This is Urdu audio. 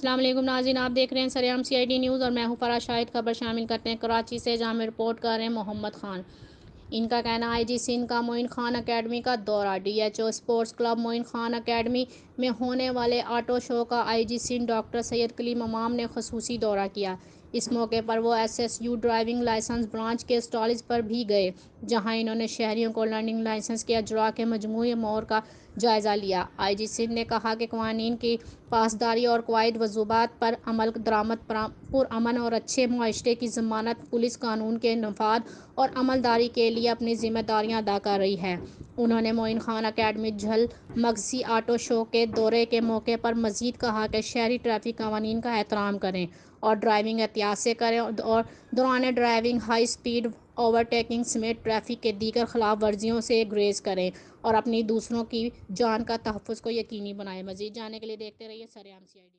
السلام علیکم ناظرین، آپ دیکھ رہے ہیں سریام CID نیوز اور میں ہوں فرا شاہد۔ خبر شامل کرتے ہیں کراچی سے، جہاں میں رپورٹ کر رہے ہیں محمد خان۔ ان کا کہنا IG سندھ کا معین خان اکیڈمی کا دورہ۔ DHO sports club Moin Khan academy میں ہونے والے آٹو شو کا IG سندھ ڈاکٹر سید کلیم امام نے خصوصی دورہ کیا۔ اس موقع پر وہ SSU ڈرائیونگ لائسنس برانچ کے اسٹالز پر بھی گئے، جہاں انہوں نے شہریوں کو لرننگ لائسنس کے اجراء کے مجموعی امور کا جائزہ لیا۔ IG سندھ نے کہا کہ قوانین کی پاسداری اور قواعد و ضوابط پر عمل درآمد پرامن اور اچھے معاشرے کی ضمانت پولیس قانون کے نفاذ اور عملداری کے لیے اپنی ذمہ داریاں ادا کر رہی ہے۔ انہوں نے معین خان اکیڈمی جھیل مگسی آٹو شو کے دورے کے موقع پر مزید کہا کہ شہری ٹریفک قوانین کا احترام کریں اور ڈرائیونگ احتیاط سے کریں اور دوران ڈرائیونگ ہائی اسپیڈ اوورٹیکنگ سمیت ٹریفک کے دیگر خلاف ورزیوں سے گریز کریں اور اپنی دوسروں کی جان کا تحفظ کو یقینی بنائیں۔ مزید جاننے کے لیے دیکھتے رہیے سریام CID۔